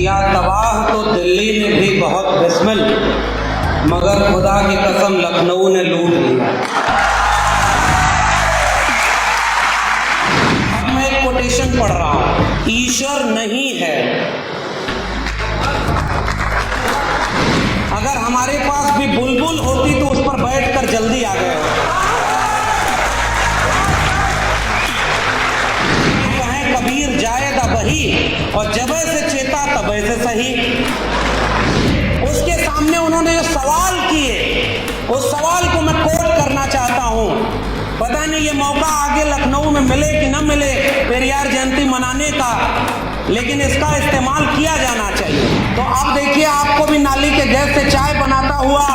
या तबाह तो दिल्ली ने भी बहुत बिस्मिल, मगर खुदा की कसम लखनऊ ने लूट लिया। अब मैं एक कोटेशन पढ़ रहा हूं, ईश्वर नहीं है। अगर हमारे पास भी बुलबुल होती तो उस पर बैठकर जल्दी आ गए होते। कहें कबीर जाएगा वही, और जब से चेता तब से सही। उसके सामने उन्होंने जो सवाल किए, उस सवाल को मैं कोट करना चाहता हूं। पता नहीं ये मौका आगे लखनऊ में मिले कि न मिले पेरियार जयंती मनाने का, लेकिन इसका इस्तेमाल किया जाना चाहिए। तो अब देखिए, आपको भी नाली के गैस से चाय बनाता हुआ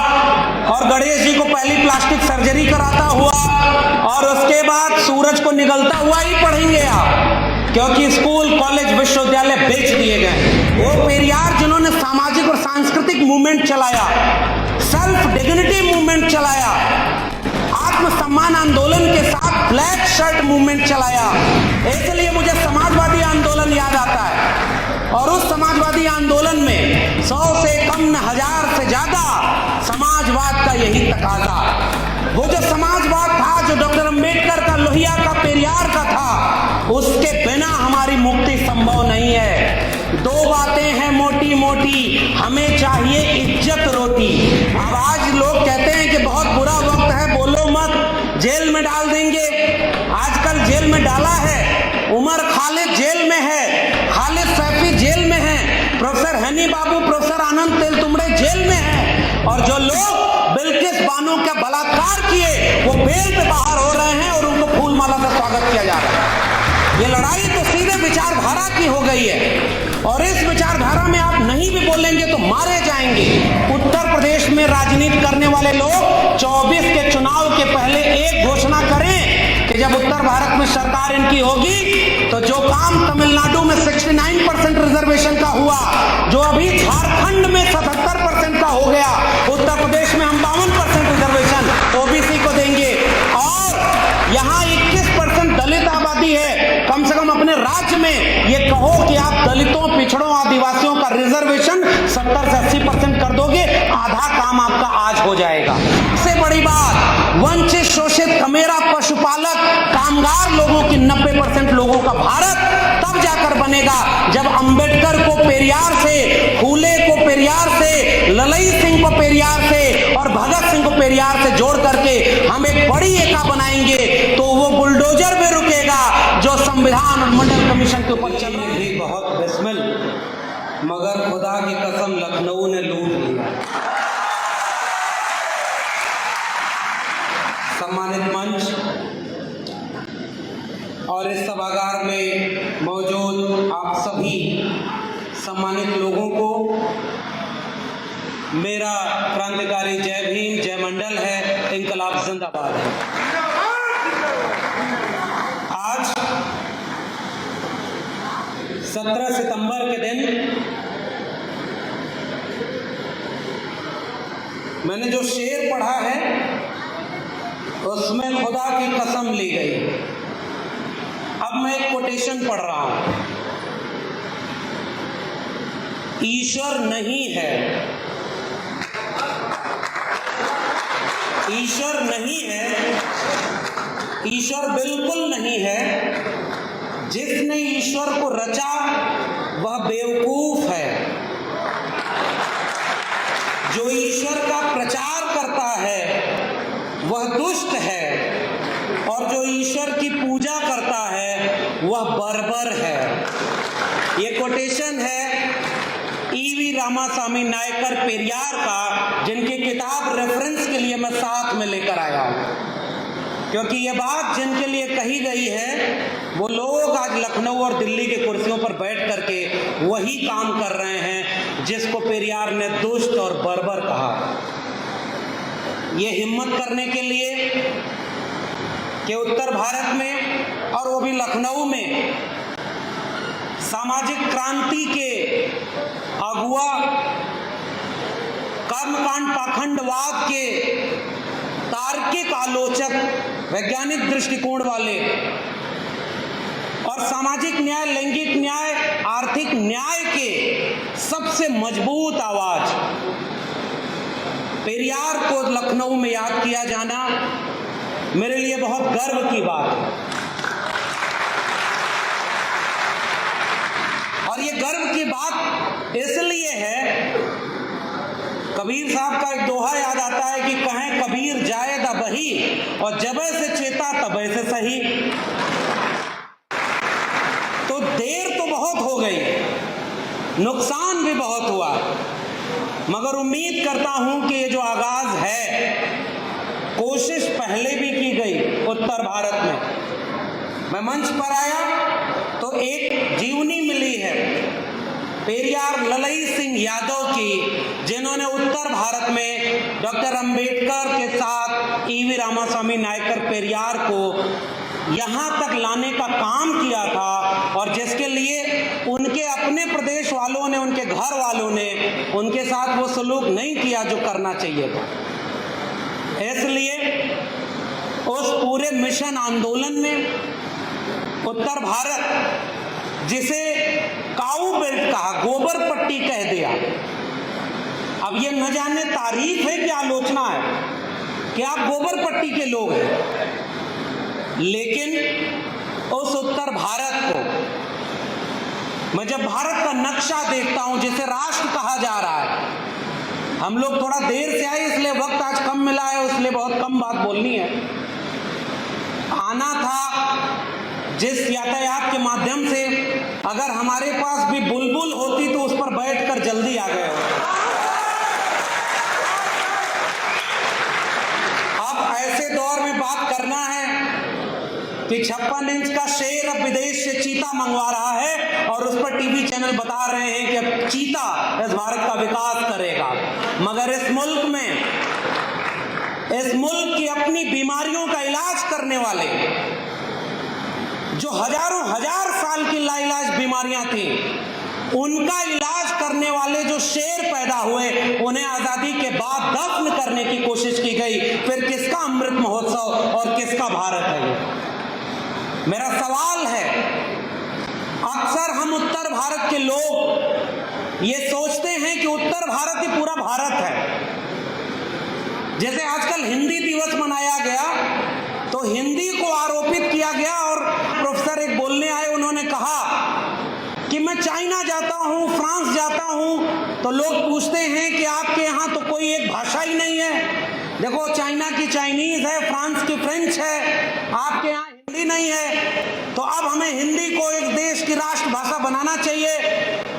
और गणेश जी को पहली प्लास्टिक सर्जरी कराता हुआ और उसके बाद सूरज को निकलता हुआ ही पढ़ेंगे आप, क्योंकि स्कूल कॉलेज विश्वविद्यालय बेच दिए गए। वो पेरियार जिन्होंने सामाजिक और सांस्कृतिक मूवमेंट चलाया, सेल्फ डिग्निटी मूवमेंट चलाया, आत्मसम्मान आंदोलन के साथ ब्लैक शर्ट मूवमेंट चलाया, इसलिए मुझे समाजवादी आंदोलन याद आता है। और उस समाजवादी आंदोलन में 100 से कम न 1000 से ज्यादा समाजवाद का यही तकाजा। वो जो समाजवाद था, जो डॉक्टर अंबेडकर का, लोहिया का, पेरियार का था, उसके बिना हमारी मुक्ति संभव नहीं है। दो बातें हैं मोटी मोटी, हमें चाहिए इज्जत रोटी। अब आज लोग कहते हैं कि बहुत बुरा वक्त है, बोलो मत, जेल में डाल देंगे। आजकल जेल में डाला है, उमर खालिद जेल में है, खालिद सैफी जेल में है, प्रोफेसर हनी बाबू, प्रोफेसर आनंद तेलतुंबड़े जेल में है, और जो लोग बिल्किस बानो का बलात्कार किए वो बेल पे बाहर हो रहे हैं और उनको फूल माला से स्वागत किया जा रहा है। ये लड़ाई तो सीधे विचारधारा की हो गई है, और इस विचारधारा में आप नहीं भी बोलेंगे तो मारे जाएंगे। उत्तर प्रदेश में राजनीति करने वाले लोग 24 के चुनाव के पहले एक घोषणा करें कि जब उत्तर भारत में सरकार इनकी होगी तो जो काम तमिलनाडु में 69% रिजर्वेशन का हुआ, जो अभी झारखंड में 77% का हो गया, उत्तर प्रदेश में हम 52% रिजर्वेशन ओबीसी को देंगे। और यहाँ 21% दलित आबादी है। कम से कम अपने राज्य में ये कहो कि आप दलितों, पिछड़ों, आदिवासियों का रिजर्वेशन 70 से 80% कर दोगे, आधा काम आपका आज हो जाएगा। सबसे बड़ी बात, वंचित, शोषित, कमेरा, पशुपालक, कामगार लोगों की 90% लोगों का भारत तब जाकर बनेगा जब अंबेडकर को पेरियार से, फूले को पेरियार से, ललई सिंह को पेरियार से और भगत सिंह को पेरियार से जोड़ करके हम एक बड़ी एका बनाएंगे। तो वो बुलडोजर भी रुकेगा जो संविधान और मंडल कमीशन के ऊपर चल रही भी बहुत बिस्मिल, मगर खुदा की कसम लखनऊ ने लूट लिया। सम्मानित मंच और इस सभागार में मौजूद आप सभी सम्मानित लोगों को मेरा क्रांतिकारी जय भीम, जय मंडल है, इंकलाब जिंदाबाद है। आज 17 सितंबर के दिन मैंने जो शेर पढ़ा है उसमें खुदा की कसम ली गई। अब मैं एक कोटेशन पढ़ रहा हूं, ईश्वर नहीं है, ईश्वर नहीं है, ईश्वर बिल्कुल नहीं है। जिसने ईश्वर को रचा वह बेवकूफ है। जो ईश्वर का प्रचार करता है वह दुष्ट है, और जो ईश्वर की पूजा करता है वह बर्बर है। ये कोटेशन है ईवी रामास्वामी नायकर पेरियार का, जिनकी किताब रेफरेंस के लिए मैं साथ में लेकर आया हूं, क्योंकि ये बात जिनके लिए कही गई है वो लोग आज लखनऊ और दिल्ली के कुर्सियों पर बैठ करके वही काम कर रहे हैं जिसको पेरियार ने दुष्ट और बर्बर कहा। ये हिम्मत करने के लिए कि उत्तर भारत में और वो भी लखनऊ में सामाजिक क्रांति के अगुआ, कर्मकांड पाखंडवाद के तार्किक आलोचक, वैज्ञानिक दृष्टिकोण वाले और सामाजिक न्याय, लैंगिक न्याय, आर्थिक न्याय के सबसे मजबूत आवाज। पेरियार को लखनऊ में याद किया जाना मेरे लिए बहुत गर्व की बात है। और ये गर्व की बात इसलिए है, कबीर साहब का एक दोहा याद आता है कि कहें कबीर जाए दा बही और जबे से चेता तबे से सही। तो देर तो बहुत हो गई, नुकसान भी बहुत हुआ, मगर उम्मीद करता हूं कि ये जो आगाज है, कोशिश पहले भी की गई उत्तर भारत में। मैं मंच पर आया तो एक जीवनी मिली है पेरियार ललई सिंह यादव की, जिन्होंने उत्तर भारत में डॉक्टर अंबेडकर के साथ ईवी रामास्वामी नायकर पेरियार को यहाँ तक लाने का काम किया था, और जिसके लिए उनके अपने प्रदेश वालों ने, उनके घर वालों ने उनके साथ वो सलूक नहीं किया जो करना चाहिए था। इसलिए उस पूरे मिशन आंदोलन में उत्तर भारत, जिसे काऊ बेल्ट कहा, गोबर पट्टी कह दिया। अब ये न जाने तारीफ है कि आलोचना है कि आप गोबर पट्टी के लोग हैं, लेकिन उस उत्तर भारत को मैं जब भारत का नक्शा देखता हूं, जिसे राष्ट्र कहा जा रहा है, हम लोग थोड़ा देर से आए इसलिए वक्त आज कम मिला है, इसलिए बहुत कम बात बोलनी है। आना था जिस यातायात के माध्यम से, अगर हमारे पास भी बुलबुल होती तो उस पर बैठकर जल्दी आ गए होते। अब ऐसे दौर में बात करना है कि 56 इंच का शेर अब विदेश से चीता मंगवा रहा है, और उस पर टीवी चैनल बता रहे हैं कि अब चीता इस भारत का विकास करेगा। मगर इस मुल्क की अपनी बीमारियों का इलाज करने वाले, जो हजार साल की लाइलाज बीमारियां थी, उनका इलाज करने वाले जो शेर पैदा हुए, उन्हें आजादी के बाद दफन करने की कोशिश की गई। फिर किसका अमृत महोत्सव और किसका भारत है ये? मेरा सवाल है, अक्सर हम उत्तर भारत के लोग ये सोचते हैं कि उत्तर भारत ही पूरा भारत है। जैसे आजकल हिंदी दिवस मनाया गया तो हिंदी को आरोपित किया गया, और प्रोफेसर एक बोलने आए, उन्होंने कहा कि मैं चाइना जाता हूं, फ्रांस जाता हूं, तो लोग पूछते हैं कि आपके यहाँ तो कोई एक भाषा ही नहीं है। देखो, चाइना की चाइनीज है, फ्रांस की फ्रेंच है, आपके यहाँ हिंदी नहीं है, तो अब हमें हिंदी को एक देश की राष्ट्रभाषा बनाना चाहिए।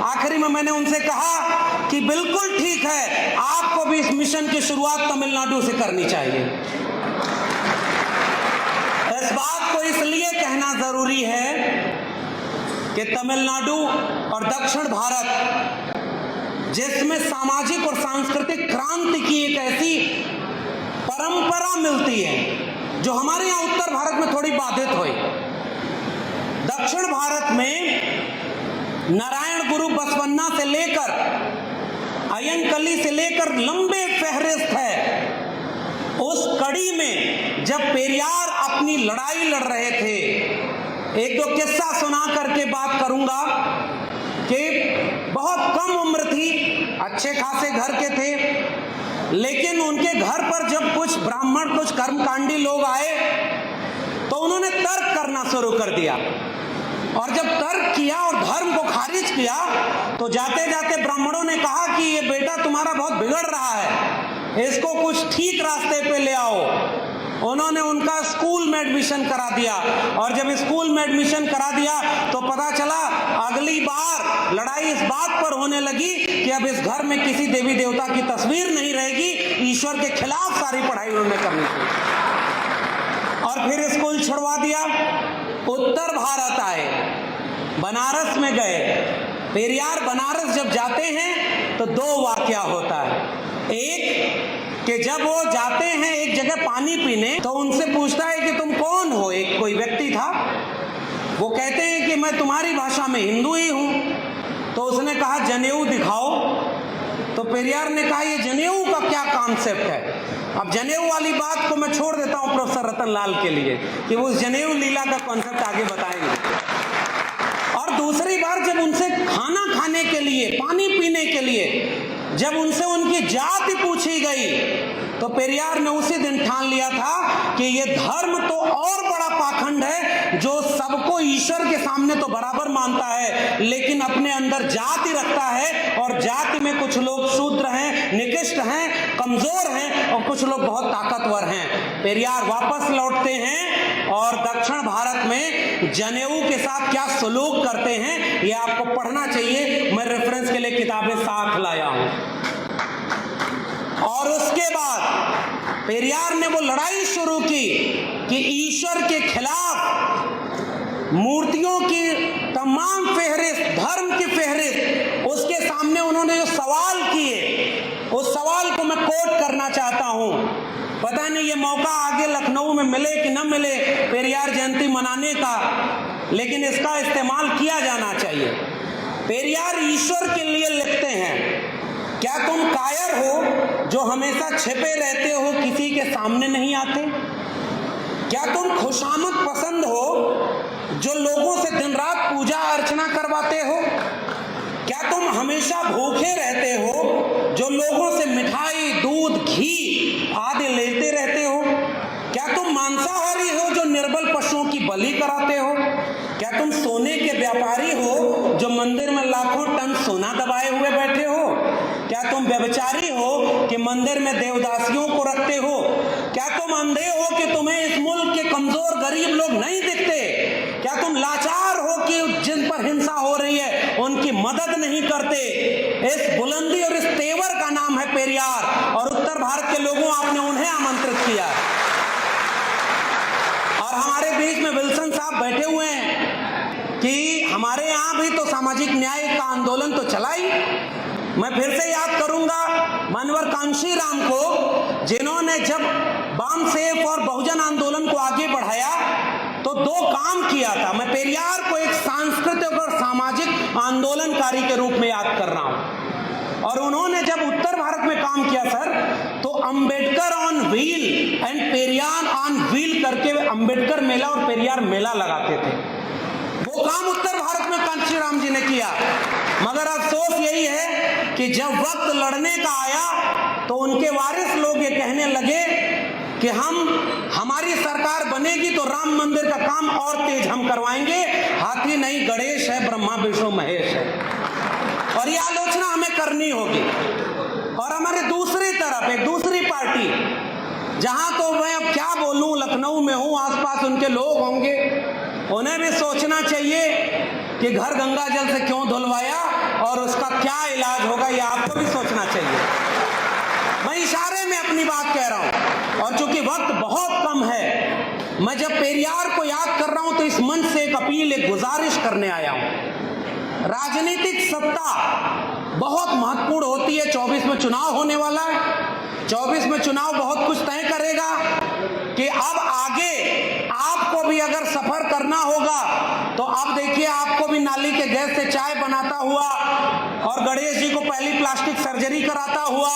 आखिरी में मैंने उनसे कहा कि बिल्कुल ठीक है, आपको भी इस मिशन की शुरुआत तमिलनाडु से करनी चाहिए। इस बात को इसलिए कहना जरूरी है कि तमिलनाडु और दक्षिण भारत, जिसमें सामाजिक और सांस्कृतिक क्रांति की एक ऐसी परंपरा मिलती है जो हमारे यहाँ उत्तर भारत में थोड़ी बाधित हुई। दक्षिण भारत में नारायण गुरु बसवन्ना से लेकर अयंकली से लेकर लंबे फहरिस्त है। उस कड़ी में जब पेरियार अपनी लड़ाई लड़ रहे थे, एक दो किस्सा सुना करके बात करूंगा कि बहुत कम उम्र थी, अच्छे खासे घर के थे, लेकिन उनके घर पर जब कुछ ब्राह्मण, कुछ कर्मकांडी लोग आए तो उन्होंने तर्क करना शुरू कर दिया, और जब तर्क किया और धर्म को खारिज किया तो जाते जाते ब्राह्मणों ने कहा कि ये बेटा तुम्हारा बहुत बिगड़ रहा है, इसको कुछ ठीक रास्ते पे ले आओ। उन्होंने उनका स्कूल में एडमिशन करा दिया, और जब स्कूल में एडमिशन करा दिया तो पता चला अगली बार लड़ाई इस बात पर होने लगी कि अब इस घर में किसी देवी देवता की तस्वीर नहीं रहेगी, ईश्वर के खिलाफ सारी पढ़ाई उन्होंने करनी थी, और फिर स्कूल छुड़वा दिया। उत्तर भारत आए, बनारस में गए। पेरियार बनारस जब जाते हैं तो दो वाकया होता है। एक कि जब वो जाते हैं एक जगह पानी पीने, तो उनसे पूछता है कि तुम कौन हो, एक कोई व्यक्ति था, वो कहते हैं कि मैं तुम्हारी भाषा में हिंदू ही हूं। तो उसने कहा जनेऊ दिखाओ। तो पेरियार ने कहा ये जनेऊ का क्या कॉन्सेप्ट है। अब जनेऊ वाली बात को मैं छोड़ देता हूं प्रोफेसर रतन लाल के लिए कि वो जनेऊ लीला का कॉन्सेप्ट आगे बताएंगे। और और दूसरी बार जब उनसे खाना खाने के लिए, पानी पीने के लिए जब उनसे उनकी जाति पूछी गई, तो पेरियार ने उसी दिन ठान लिया था कि ये धर्म तो और बड़ा पाखंड है जो सबको ईश्वर के सामने तो बराबर मानता है, लेकिन अपने अंदर जाति रखता है, और जाति में कुछ लोग शूद्र हैं, निकृष्ट हैं, कमजोर हैं, और कुछ लोग बहुत ताकतवर हैं। पेरियार वापस लौटते हैं और दक्षिण भारत में जनेऊ के साथ क्या सलूक करते हैं ये आपको पढ़ना चाहिए। मैं रेफरेंस के लिए किताबें साथ लाया हूं। और उसके बाद पेरियार ने वो लड़ाई शुरू की कि ईश्वर के खिलाफ मूर्तियों की तमाम फेहरिस्त, धर्म की फेहरिस्त, उसके सामने उन्होंने जो सवाल किए, उस सवाल को मैं कोट करना चाहता हूं। पता नहीं ये मौका आगे लखनऊ में मिले कि न मिले पेरियार जयंती मनाने का, लेकिन इसका इस्तेमाल किया जाना चाहिए। पेरियार ईश्वर के लिए लिखते हैं, क्या तुम कायर हो जो हमेशा छिपे रहते हो, किसी के सामने नहीं आते? क्या तुम खुशामद पसंद हो जो लोगों से दिन रात पूजा अर्चना करवाते हो? क्या तुम हमेशा भूखे रहते हो जो लोगों से मिठाई, दूध, घी आदि लेते रहते हो? क्या तुम मांसाहारी हो जो निर्बल पशुओं की बलि कराते हो? क्या तुम सोने के व्यापारी हो जो मंदिर में लाखों टन सोना दबाए हुए बैठे हो? क्या तुम व्यभिचारी हो कि मंदिर में देवदासियों को रखते हो? क्या तुम अंधे हो कि तुम्हें इस मुल्क के कमजोर गरीब लोग नहीं दिखते? क्या तुम लाचार हो कि जिन पर हिंसा हो रही है उनकी मदद नहीं करते? इस बुलंदी और इस तेवर का नाम है पेरियार, और उत्तर भारत के लोगों आपने उन्हें आमंत्रित किया। और हमारे बीच में विल्सन साहब बैठे हुए हैं कि हमारे यहां भी तो सामाजिक न्याय का आंदोलन तो चला ही। मैं फिर से याद करूंगा मनवर कांशीराम को, जिन्होंने जब वाम सेफ और बहुजन आंदोलन को आगे बढ़ाया तो दो काम किया था। मैं पेरियार को एक सांस्कृतिक और सामाजिक आंदोलनकारी के रूप में याद कर रहा हूं। और उन्होंने जब उत्तर भारत में काम किया सर, तो Ambedkar on wheel and Periyar on wheel करके अंबेडकर मेला और पेरियार मेला लगाते थे। वो काम उत्तर भारत में कांशीराम जी ने किया। मगर अफसोस यही है कि जब वक्त लड़ने का आया तो उनके वारिस लोग ये कहने लगे कि हमारी सरकार बनेगी तो राम मंदिर का काम और तेज हम करवाएंगे। हाथी नहीं गणेश है, ब्रह्मा विष्णु महेश है, और ये आलोचना हमें करनी होगी। और हमारे दूसरी तरफ एक दूसरी पार्टी, जहां तो मैं अब क्या बोलूं, लखनऊ में हूं, आसपास उनके लोग होंगे, उन्हें भी सोचना चाहिए कि घर गंगा जल से क्यों धुलवाया और उसका क्या इलाज होगा, ये आपको भी सोचना चाहिए। मैं इशारे में अपनी बात कह रहा हूं, और चूंकि वक्त बहुत कम है, मैं जब पेरियार को याद कर रहा हूं तो इस मंच से एक अपील, एक गुजारिश करने आया हूं। राजनीतिक सत्ता बहुत महत्वपूर्ण होती है। 24 में चुनाव होने वाला है। 24 में चुनाव बहुत कुछ तय करेगा कि अब आगे आपको भी अगर सफर करना होगा तो अब देखिए, आपको भी नाली के गैस से चाय बनाता हुआ और गणेश जी को पहली प्लास्टिक सर्जरी कराता हुआ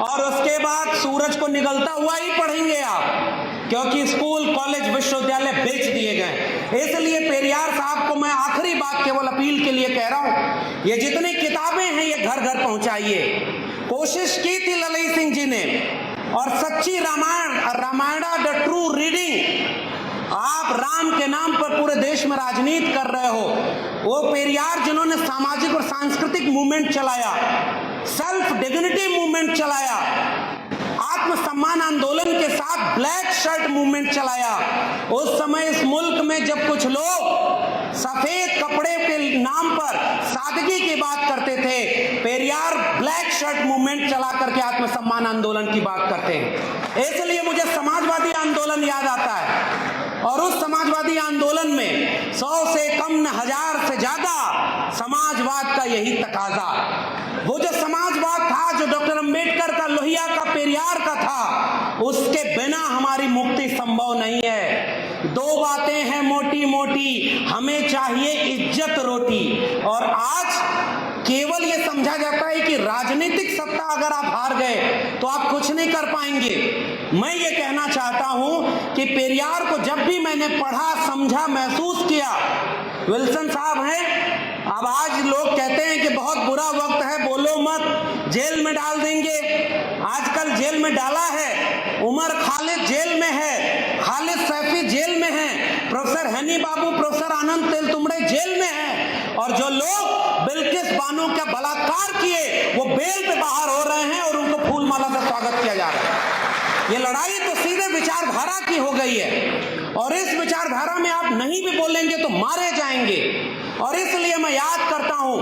और उसके बाद सूरज को निकलता हुआ ही पढ़ेंगे आप, क्योंकि स्कूल, कॉलेज, विश्वविद्यालय बेच दिए गए। इसलिए पेरियार साहब को मैं आखिरी बात केवल अपील के लिए कह रहा हूं, ये जितनी किताबें हैं ये घर घर पहुंचाइए। कोशिश की थी ललित सिंह जी ने, और सच्ची रामायण द ट्रू रीडिंग, आप राम के नाम पर पूरे देश में राजनीति कर रहे हो। वो पेरियार जिन्होंने सामाजिक और सांस्कृतिक मूवमेंट चलाया, सेल्फ डिग्निटी मूवमेंट चलाया, आत्मसम्मान आंदोलन के साथ ब्लैक शर्ट मूवमेंट चलाया। उस समय इस मुल्क में जब कुछ लोग सफेद कपड़े के नाम पर सादगी की बात करते थे, पेरियार ब्लैक शर्ट मूवमेंट चला करके आत्मसम्मान आंदोलन की बात करते हैं। इसलिए मुझे समाजवादी आंदोलन याद आता है, और उस समाजवादी आंदोलन में 100 से कम न 1000 से ज्यादा समाजवाद का यही तकाजा। वो जो समाजवाद था जो डॉक्टर अंबेडकर का, लोहिया का, पेरियार का था, उसके बिना हमारी मुक्ति संभव नहीं है। दो बातें हैं मोटी मोटी, हमें चाहिए इज्जत रोटी। और आज केवल ये समझा जाता है कि राजनीतिक सत्ता अगर आप हार गए तो आप कुछ नहीं कर पाएंगे। मैं ये कहना चाहता हूं कि पेरियार को जब भी मैंने पढ़ा, समझा, महसूस किया, विल्सन साहब हैं। अब आज लोग कहते हैं कि बहुत बुरा वक्त है, बोलो मत, जेल में डाल देंगे। आजकल जेल में डाला है, उमर खालिद जेल में है, खालिद सैफी जेल में है, प्रोफेसर हनी बाबू, प्रोफेसर आनंद तेलतुंबड़े जेल में हैं, और जो लोग बिल्किस बानो का बलात्कार किए वो बेल पे बाहर हो रहे हैं और उनको फूल माला से स्वागत किया जा रहा है। ये लड़ाई तो सीधे विचारधारा की हो गई है, और इस विचारधारा में आप नहीं भी बोलेंगे तो मारे जाएंगे। और इसलिए मैं याद करता हूं,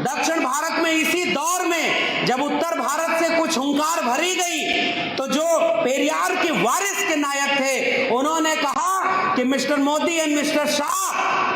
दक्षिण भारत में इसी दौर में जब उत्तर भारत से कुछ हुंकार भरी गई, तो जो पेरियार के वारिस के नायक थे, उन्होंने कहा कि mister Modi and mister Shah,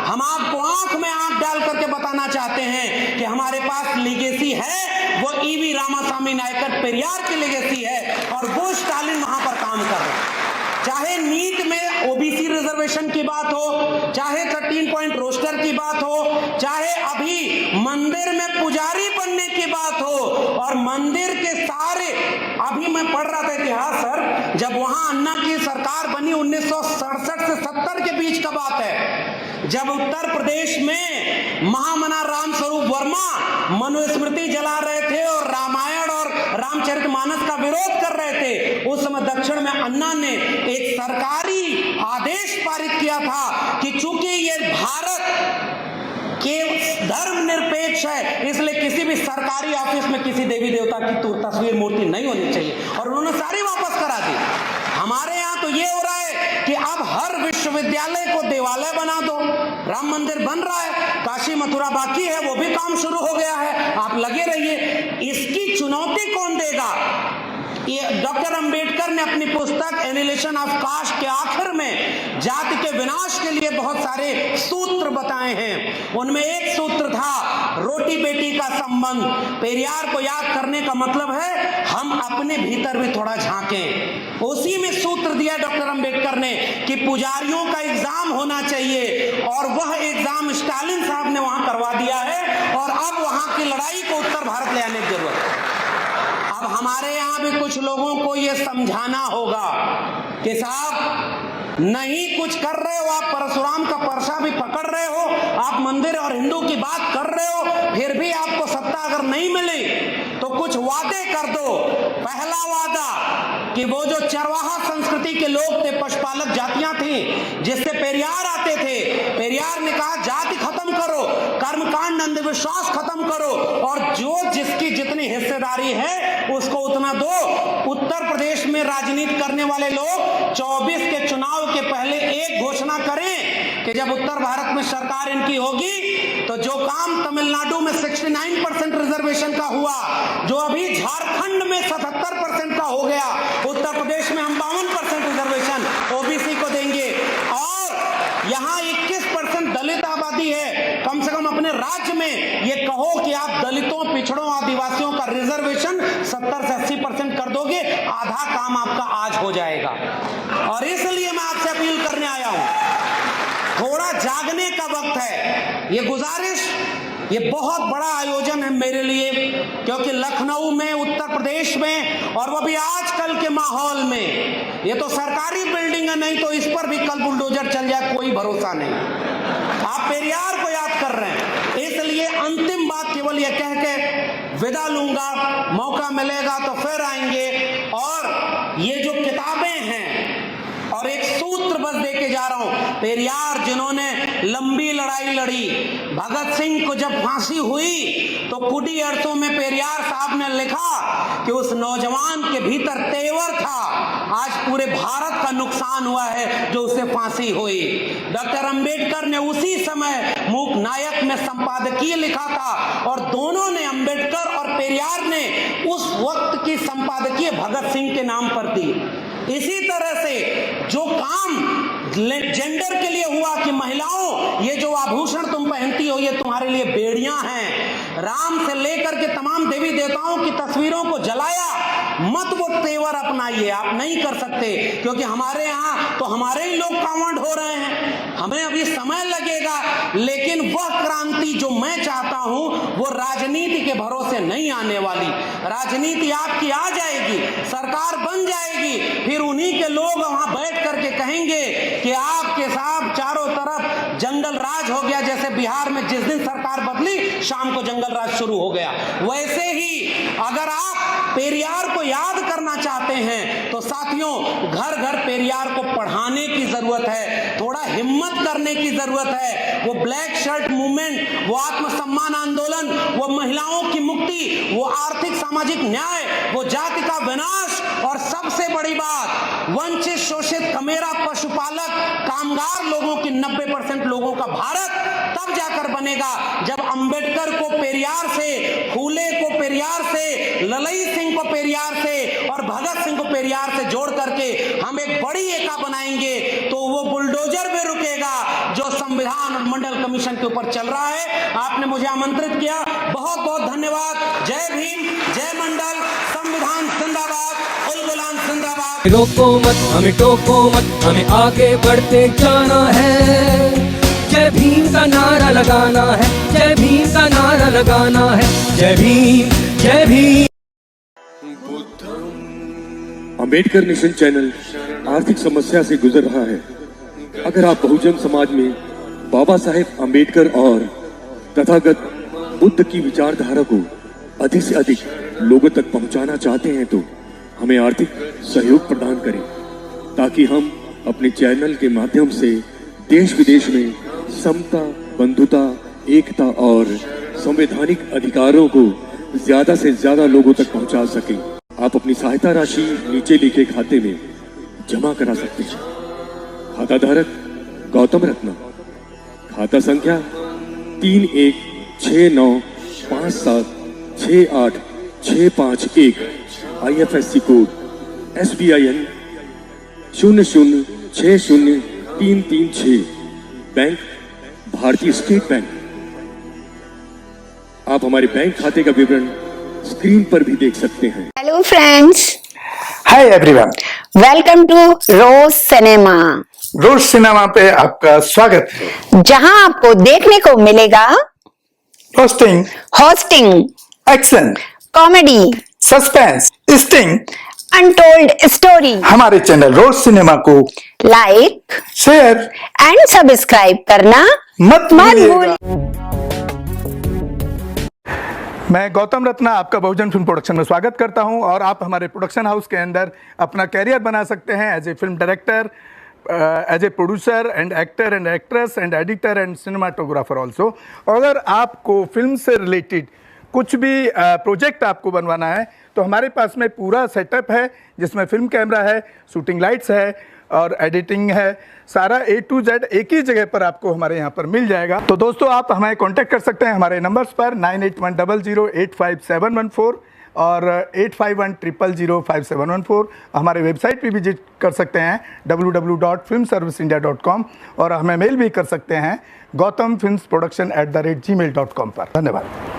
हम आपको आंख में आंख डाल करके बताना चाहते हैं कि हमारे पास लीगेसी है, वो ईवी रामास्वामी नायकर पेरियार की लीगेसी है, और वो स्टालिन वहां पर काम कर रहे हैं। चाहे नीट में ओबीसी रिजर्वेशन की बात हो, चाहे 13 पॉइंट रोस्टर की बात हो, चाहे अभी मंदिर में पुजारी बनने की बात हो, और मंदिर के सारे, अभी मैं पढ़ रहा था इतिहास सर, जब वहां अन्ना की सरकार बनी 1967 से 70 के बीच का बात है, जब उत्तर प्रदेश में महामना रामस्वरूप वर्मा मनुस्मृति जला रहे थे और रामायण और रामचरितमानस का विरोध कर रहे थे, उस समय दक्षिण में अन्ना ने एक सरकारी आदेश पारित किया था कि चूंकि ये भारत के धर्मनिरपेक्ष है, इसलिए किसी भी सरकारी ऑफिस में किसी देवी देवता की तस्वीर मूर्ति नहीं होनी चाहिए, और उन्होंने सारी वापस करा दी। हमारे यहाँ तो ये हो रहा है कि अब हर विश्वविद्यालय को देवालय बना दो, राम मंदिर बन रहा है, काशी मथुरा बाकी है, वो भी काम शुरू हो गया है, आप लगे रहिए। इसकी चुनौती कौन देगा? ये डॉक्टर अंबेडकर ने अपनी पुस्तक एनिहिलेशन ऑफ कास्ट के आखिर में जाति के विनाश के लिए बहुत सारे सूत्र बताए हैं। उनमें एक सूत्र था रोटी बेटी का संबंध। पेरियार को याद करने का मतलब है हम अपने भीतर भी थोड़ा झांकें। उसी में सूत्र दिया डॉक्टर अंबेडकर ने कि पुजारियों का एग्जाम होना चाहिए, और वह एग्जाम स्टालिन साहब ने वहां करवा दिया है, और अब वहां की लड़ाई को उत्तर भारत ले आने की जरूरत है। अब हमारे यहाँ भी कुछ लोगों को यह समझाना होगा कि साहब नहीं कुछ कर रहे हो, आप परशुराम का परसा भी पकड़ रहे हो, आप मंदिर और हिंदू की बात कर रहे हो, फिर भी आपको सत्ता अगर नहीं मिली तो कुछ वादे कर दो। पहला वादा कि वो जो चरवाहा संस्कृति के लोग थे, पशुपालक जातियां थी, जिससे पेरियार आते थे, पेरियार ने कहा जाति खत्म करो, कर्मकांड अंधविश्वास खत्म करो, और जो जिसकी जितनी हिस्सेदारी है उसको उतना दो। उत्तर प्रदेश में राजनीति करने वाले लोग 24 के चुनाव के पहले एक घोषणा करें कि जब उत्तर भारत में सरकार इनकी होगी तो जो काम तमिलनाडु में 69% रिजर्वेशन का हुआ, जो अभी झारखंड में 77% का हो गया, उत्तर प्रदेश में हम 52% रिजर्वेशन ओबीसी को देंगे, और यहाँ 21% दलित आबादी है। कम से कम अपने राज्य में ये कहो कि आप दलितों, पिछड़ों, आदिवासियों का रिजर्वेशन 70 से 80% कर दोगे, आधा काम आपका आज हो जाएगा। और इसलिए मैं आपसे अपील करने आया हूं, थोड़ा जागने का वक्त है। ये गुजारिश, ये बहुत बड़ा आयोजन है मेरे लिए, क्योंकि लखनऊ में, उत्तर प्रदेश में, और वो भी आजकल के माहौल में, ये तो सरकारी बिल्डिंग है, नहीं तो इस पर भी कल बुलडोजर चल जाए, कोई भरोसा नहीं। आप पेरियार को याद कर रहे हैं, इसलिए अंतिम बात केवल ये कह के विदा लूंगा, मौका मिलेगा तो फिर आएंगे। और ये जो किताबें हैं, और एक सूत्र बस देके जा रहा हूं, पेरियार जिन्होंने लंबी लड़ाई लड़ी, भगत सिंह को जब फांसी हुई तो कुडी अर्थों में पेरियार साहब ने लिखा कि उस नौजवान के भीतर तेवर था, आज पूरे भारत का नुकसान हुआ है जो उसे फांसी हुई। डॉक्टर अंबेडकर ने उसी समय मूक नायक में संपादकीय लिखा था, और दोनों ने, अंबेडकर और पेरियार ने, उस वक्त की संपादकीय भगत सिंह के नाम पर दी। इसी तरह से जो काम जेंडर के लिए हुआ कि महिलाओं, ये जो आभूषण तुम पहनती हो ये तुम्हारे लिए बेड़ियां हैं, राम से लेकर के तमाम देवी देवताओं की तस्वीरों को जलाया, मत वो तेवर अपनाइए, आप नहीं कर सकते, क्योंकि हमारे यहाँ तो हमारे ही लोग कांवड़ हो रहे हैं। हमें अभी समय लगेगा, लेकिन वह क्रांति जो मैं चाहता हूं वो राजनीति के भरोसे नहीं आने वाली। राजनीति आपकी आ जाएगी, सरकार बन जाएगी, फिर उन्हीं के लोग वहां बैठ करके कहेंगे कि आपके साथ चारों तरफ जंगल राज हो गया। जैसे बिहार में जिस दिन सरकार बदली शाम को जंगल राज शुरू हो गया, वैसे ही अगर आप पेरियार को याद करना चाहते हैं तो साथियों घर घर पेरियार को पढ़ाने की जरूरत है, थोड़ा हिम्मत करने की जरूरत है। वो ब्लैक शर्ट मूवमेंट, वो आत्मसम्मान आंदोलन, वो महिलाओं की मुक्ति, वो आर्थिक सामाजिक न्याय, वो जाति का विनाश, और सबसे बड़ी बात वंचित शोषित कमेरा पशुपालक कामगार लोगों की 90% लोगों का भारत तब जाकर बनेगा जब अंबेडकर को पेरियार से, फूले को पेरियार से, ललई सिंह को पेरियार से और भगत सिंह को पेरियार से जोड़ करके हम एक बड़ी एका बनाएंगे। तो वो बुलडोजर भी रुकेगा जो संविधान और मंडल कमीशन के ऊपर चल रहा है। आपने मुझे आमंत्रित किया, बहुत बहुत धन्यवाद। जय भीम, जय मंडल, संविधान जिंदाबाद, उलगुलान जिंदाबाद। रोको मत, हमें टोको मत, हमें आगे बढ़ते जाना है। जय भीम का नारा लगाना है, जय भीम का नारा लगाना है। जय भीम, जय भीम। अंबेडकर नेशन चैनल आर्थिक समस्या से गुजर रहा है। अगर आप बहुजन समाज में बाबा साहेब अंबेडकर और तथागत बुद्ध की विचारधारा को अधिक से अधिक लोगों तक पहुंचाना चाहते हैं तो हमें आर्थिक सहयोग प्रदान करें, ताकि हम अपने चैनल के माध्यम से देश विदेश में समता, बंधुता, एकता और संवैधानिक अधिकारों को ज्यादा से ज्यादा लोगों तक पहुंचा सकें। आप अपनी सहायता राशि नीचे लिखे खाते में जमा करा सकते हैं। खाता धारक गौतम रत्ना, खाता संख्या 316957686551, IFSC कोड SBIN 0060336, बैंक भारतीय स्टेट बैंक। आप हमारे बैंक खाते का विवरण स्क्रीन पर भी देख सकते हैं। Hello friends, hi everyone, welcome to Rose Cinema. Rose Cinema पे आपका स्वागत है, जहां आपको देखने को मिलेगा roasting, hosting, action, comedy, suspense, sting, untold story. हमारे चैनल रोज सिनेमा को लाइक, शेयर एंड सब्सक्राइब करना मत भूलिएगा। भूलिए। मैं गौतम रत्ना आपका बहुजन फिल्म प्रोडक्शन में स्वागत करता हूं, और आप हमारे प्रोडक्शन हाउस के अंदर अपना कैरियर बना सकते हैं as a film director, as a producer and actor and actress and editor and cinematographer also. अगर आपको फिल्म से रिलेटेड कुछ भी प्रोजेक्ट आपको बनवाना है तो हमारे पास में पूरा सेटअप है, जिसमें फिल्म कैमरा है, शूटिंग लाइट्स है और एडिटिंग है। सारा A to Z एक ही जगह पर आपको हमारे यहाँ पर मिल जाएगा। तो दोस्तों, आप हमें कांटेक्ट कर सकते हैं हमारे नंबर्स पर 9810085714 और 8510005714। हमारे वेबसाइट पे विजिट कर सकते हैं www.filmserviceindia.com, और हमें मेल भी कर सकते हैं gautamfilmsproduction@gmail.com पर। धन्यवाद।